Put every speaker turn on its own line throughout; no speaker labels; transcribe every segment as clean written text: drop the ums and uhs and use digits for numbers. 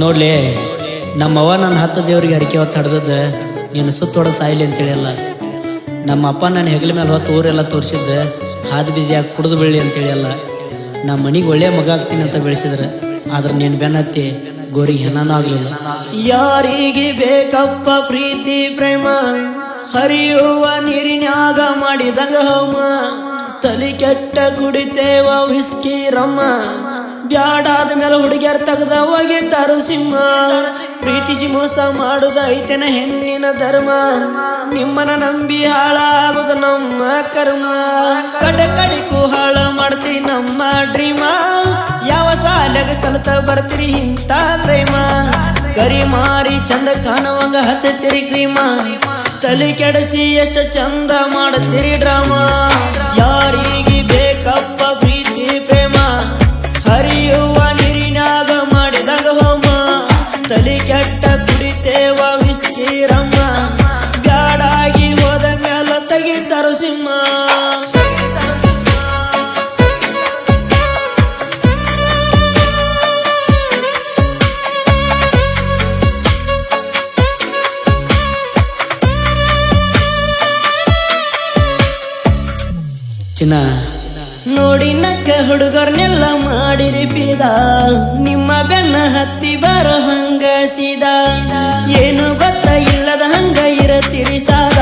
ನೋಡ್ಲಿ ನಮ್ಮವ್ವ ನನ್ನ 10 ದೇವ್ರಿಗೆ ಅರಿಕೆ ಹೊತ್ತು ಹಡ್ದದ್ದ ನೀನು ಸುತ್ತೋಡ ಸಾಯಿಲಿ ಅಂತೇಳಿ ಅಲ್ಲ. ನಮ್ಮ ಅಪ್ಪ ನನ್ನ ಹೆಗಲ ಮೇಲೆ ಹೊತ್ತು ಊರೆಲ್ಲ ತೋರಿಸಿದ್ದ ಹಾದು ಬೀದಿಯಾಗಿ ಕುಡಿದು ಬೀಳಿ ಅಂತೇಳಿ ಅಲ್ಲ. ನಮ್ಮ ಮನೆಗೆ ಒಳ್ಳೆ ಮಗ ಆಗ್ತೀನಿ ಅಂತ ಬೆಳೆಸಿದ್ರೆ ಆದ್ರೆ ನೀನು ಬೆನ್ನತ್ತಿ ಗೋರಿಗೆ ಹೆನಾನೂ ಆಗಲಿಲ್ಲ. ಯಾರಿಗೆ ಬೇಕಪ್ಪ ಪ್ರೀತಿ ಪ್ರೇಮ, ಹರಿಯುವ ನೀರಿನ್ಯಾಗ ಮಾಡಿದಂಗ ಹೋಮ, ತಲಿ ಕೆಟ್ಟ ಕುಡಿತೇವ ವಿಸ್ಕಿ ರಮ್ಮ, ಬ್ಯಾಡಾದ ಮೇಲೆ ಹುಡುಗಿಯರ್ ತೆಗೆದ ಒಗಿತಾರು ಸಿಂಹ. ಪ್ರೀತಿಸಿ ಮೋಸ ಮಾಡುದ ಐತೆನ ಹೆಣ್ಣಿನ ಧರ್ಮ, ನಿಮ್ಮನ ನಂಬಿ ಹಾಳಾಗುದ ನಮ್ಮ ಕರ್ಮ. ಕಡಿಗೂ ಹಾಳ ಮಾಡ್ತೀರಿ ನಮ್ಮ ಡ್ರೀಮ, ಯಾವ ಸಾಲಾಗ ಕಲಿತ ಬರ್ತೀರಿ ಇಂಥ ಪ್ರೇಮ. ಕರಿ ಮಾರಿ ಚಂದ ಕಾಣವಂಗ ಹಚ್ಚತಿರಿ ಕ್ರೀಮ, ತಲೆ ಕೆಡಿಸಿ ಎಷ್ಟು ಚಂದ ಮಾಡುತ್ತೀರಿ ಡ್ರಾಮಾ. ಯಾರಿಗೆ ಬೇಕಪ್ಪ ಪ್ರೀತಿ ಪ್ರೇಮ, ಹರಿಯುವ ನೀರಿನಾಗ ಮಾಡಿದಾಗ ಹೋಮ, ತಲೆ ಕೆಟ್ಟ ಕುಡಿತೇವ ವಿಸ್ಕಿ ರಮ್ಮ, ಬ್ಯಾಡಾಗಿ ಹೋದ ಮ್ಯಾಲ ತೆಗಿತಾರು ಸಿಂಹ. ಚಿನ್ನ ನೋಡಿ ನಕ್ಕ ಹುಡುಗರ್ನೆಲ್ಲ ಮಾಡಿರಿ ಪೀದ, ನಿಮ್ಮ ಬೆನ್ನ ಹತ್ತಿ ಬರೋ ಹಂಗ ಸೀದಾ. ಏನು ಗೊತ್ತ ಇಲ್ಲದ ಹಂಗ ಇರತಿರಿ ಸಾದ,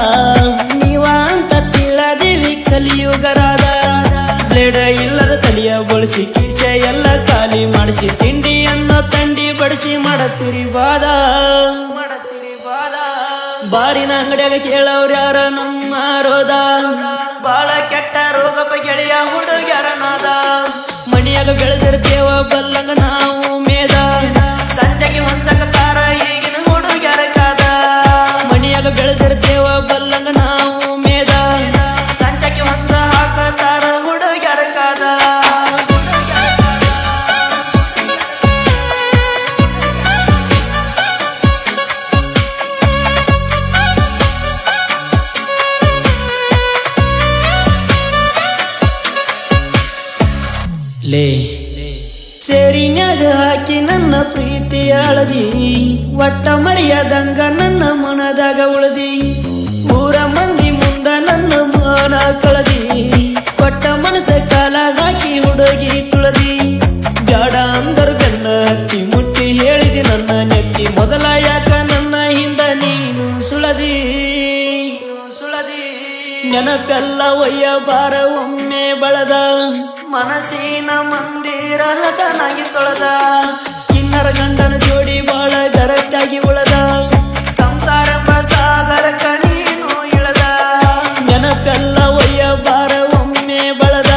ನೀವ ಅಂತ ತಿಳದಿವಿ ಕಲಿಯುಗರಾದ. ಬ್ಲೇಡ ಇಲ್ಲದ ತಲಿಯ ಬಳಸಿ ಕಿಸೆ ಎಲ್ಲ ಖಾಲಿ ಮಾಡಿಸಿ, ತಿಂಡಿ ಅನ್ನೋ ತಂಡಿ ಬಡಿಸಿ ಮಾಡತ್ತೀರಿ ಬಾದ. ಬಾರಿನ ಅಂಗಡಿಯಾಗ ಕೇಳವ್ರ ಯಾರ ನಮ್ಮ ರೋದ, ಬಾಳ ಕೆಟ್ಟ ರೋಗಪ್ಪ ಗೆಳೆಯ ಹುಡುಗ್ಯಾರ ನಾದ. ಮಣಿಯಾಗ ಬೆಳೆದಿರ್ತೇವ ಬಲ್ಲಂಗ ನಾವು ಮೇದ, ಸಂಜೆಗೆ ಹೊಂಚಕತಾರ ಈಗಿನ ಹುಡುಗ್ಯಾರ ಕಾದ. ಮಣಿಯಾಗ ಬೆಳೆದಿರ್ತೇವ ಬಲ್ಲಂಗ ನಾವು ಮೇದ, ಸಂಜೆಗೆ ಹೊಂಚ ಹಾಕತಾರ ಹುಡುಗ್ಯಾರ ಕಾದ. ಸೇರಿನ್ಯಾಗ ಹಾಕಿ ನನ್ನ ಪ್ರೀತಿ ಅಳದಿ, ಒಟ್ಟ ಮರ್ಯಾದಂಗ ನನ್ನ ಮನದಾಗ ಉಳದಿ. ಊರ ಮಂದಿ ಮುಂದ ನನ್ನ ಮಾನ ಕಳದಿ, ಒಟ್ಟ ಮನಸ ಕಾಲಾಗ ಹಾಕಿ ಹುಡುಗಿ ತುಳದಿ. ಬ್ಯಾಡ ಅಂದರ್ ಬೆನ್ನ ಹತ್ತಿ ಮುಟ್ಟಿ ಹೇಳಿದಿ ನನ್ನ ನೆತ್ತಿ, ಮೊದಲ ಯಾಕ ನನ್ನ ಹಿಂದ ನೀನು ಸುಳದಿ. ನೆನಪೆಲ್ಲ ಒಯ್ಯ ಬಾರ ಒಮ್ಮೆ ಬಳದ, ಮನಸ್ಸಿನ ಮಂದಿರ ಹಸನಾಗಿ ತೊಳೆದ. ಇನ್ನರ ಗಂಡನ ಜೋಡಿ ಬಾಳ ಗರತ್ತಾಗಿ ಉಳದ, ಸಂಸಾರ ಸಾಗರಕ ನೀನು ಇಳದ. ನೆನಪೆಲ್ಲ ಒಯ್ಯ ಬಾರ ಒಮ್ಮೆ ಬಳದ,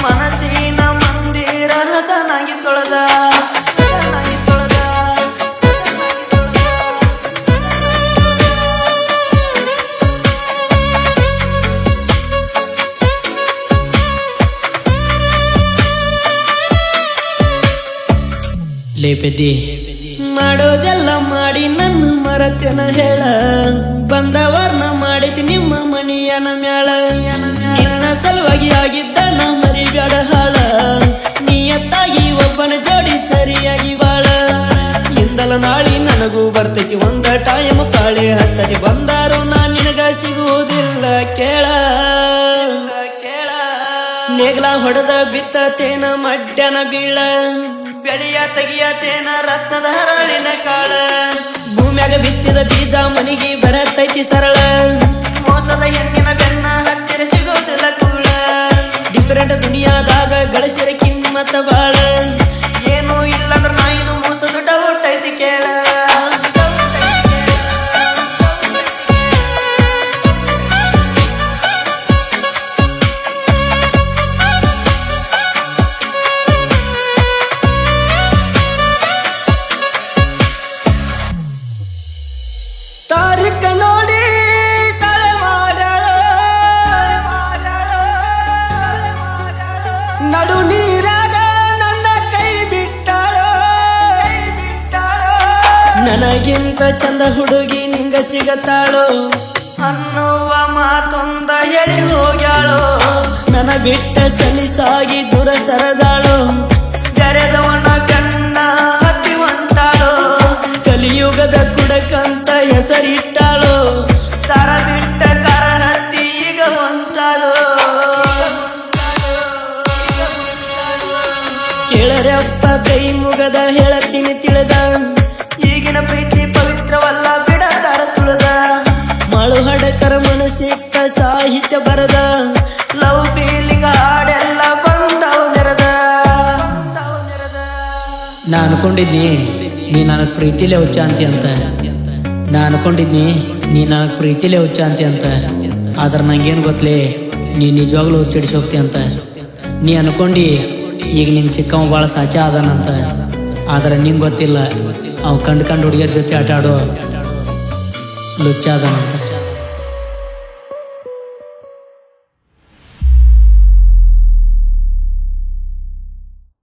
ಮನಸ್ಸಿನ ಮಂದಿರ ಹಸನಾಗಿ ತೊಳೆದ. ಪೆದ್ದಿ ಮಾಡೋದೆಲ್ಲ ಮಾಡಿ ನನ್ನ ಮರತೆನ ಹೇಳ, ಬಂದವರ್ನ ಮಾಡಿತಿ ನಿಮ್ಮ ಮನಿಯನ ಮ್ಯಾಳ. ನಿನ್ನ ಸಲುವಾಗಿ ಆಗಿದ್ದ ನಾ ಮರಿಬ್ಯಾಡ ಹಾಳ, ನಿಯತ್ತಾಗಿ ಒಬ್ಬನ ಜೋಡಿ ಸರಿಯಾಗಿ ಬಾಳ. ಇಂದಲ ನಾಳಿ ನನಗೂ ಬರ್ತೈತಿ ಒಂದ ಟೈಮ್ ಪಾಳೆ ಹಚ್ಚತಿ, ಬಂದಾರು ನಾ ನಿನಗ ಸಿಗುವುದಿಲ್ಲ ಕೇಳ. ನೇಗ್ಲ ಹೊಡೆದ ಬಿತ್ತತೇನ ಮಡ್ಯನ ಬೀಳ, ಬೆಳೆಯ ತೆಗಿಯತೇನ ರತ್ನದ ಹರಳಿನ ಕಾಳ. ಭೂಮ್ಯಾಗ ಬಿತ್ತಿದ ಬೀಜ ಮನಿಗೆ ಬರತೈತಿ ಸರಳ, ಮೋಸದ ಹೆಣ್ಣಿನ ಬೆನ್ನ ಹತ್ತಿರ ಸಿಗೋದಿಲ್ಲ ಕೂಳ. ಡಿಫರೆಂಟ್ ದುನಿಯಾದಾಗ ಗಳಿಸಿದ ಕಿಮ್ಮತ್ತ ಬಾಳ, ಏನೂ ಇಲ್ಲಂದ್ರ ನಾ ಇನ್ನು ಮೋಸದ ಡೌಟ್ ಐತಿ ಕೇಳ. ನೋಡಿ ತಲೆ ಮಾಡಳು ನಡು ನೀರಾಗ ನನ್ನ ಕೈ ಬಿಟ್ಟಳು. ನನಗಿಂತ ಚಂದ ಹುಡುಗಿ ನಿಂಗ ಸಿಗತಾಳು ಅನ್ನುವ ಮಾತೊಂದ ಹೇಳಿ ಹೋಗ್ಯಾಳು. ನನ್ನ ಬಿಟ್ಟ ಸಲಿಸಾಗಿ ದೂರ ಸರದಾಳು, ಗರೆದವನ ಕಣ್ಣ ಹತ್ತಿ ಹೊಂಟಾಳು. ಹೆಸರಿಟ್ಟಾಳು ತರ ಬಿಟ್ಟ ಕರ ಹತ್ತಿ ಈಗ ಹೊಂಟಾಳು ಕೇಳರಪ್ಪ ಕೈ ಮುಗದ ಹೇಳತ್ತೀನಿ ತಿಳಿದ ಈಗಿನ ಪ್ರೀತಿ ಪವಿತ್ರವಲ್ಲ ಬಿಡದಾರ ತುಳದ ಮಳು ಹಡಕರ ಮನಸ್ಸಿಟ್ಟ ಸಾಹಿತ್ಯ ಬರದ ಲವ್ ಫೀಲಿಂಗ್ ಹಾಡೆಲ್ಲ ಬಂದವ ಮೆರದ ನಾ ಅನ್ಕೊಂಡಿದ್ನಿ ನೀ ನನಗೆ ಪ್ರೀತಿಲೇ ಹುಚ್ಚಾಂತಿ ಅಂತ ನಾ ಅನ್ಕೊಂಡಿದ್ನಿ ನೀ ನನಗೆ ಪ್ರೀತಿಲೇ ಹುಚ್ಚಾಂತಿ ಅಂತ ಆದ್ರೆ ನಂಗೇನು ಗೊತ್ತಲೇ ನೀ ನಿಜವಾಗ್ಲೂ ಹುಚ್ಚಿಡಿಸಿ ಹೋಗ್ತಿ ಅಂತ ನೀ ಅನ್ಕೊಂಡು ಈಗ ನಿಂಗೆ ಸಿಕ್ಕವ ಭಾಳ ಸಾಚ ಅದಾನಂತ ಆದ್ರೆ ನಿಂಗೆ ಗೊತ್ತಿಲ್ಲ ಅವ್ ಕಂಡು ಹುಡುಗಿಯರ ಜೊತೆ ಆಟ ಆಡೋ ಲುಚ್ಚ ಅದಾನಂತ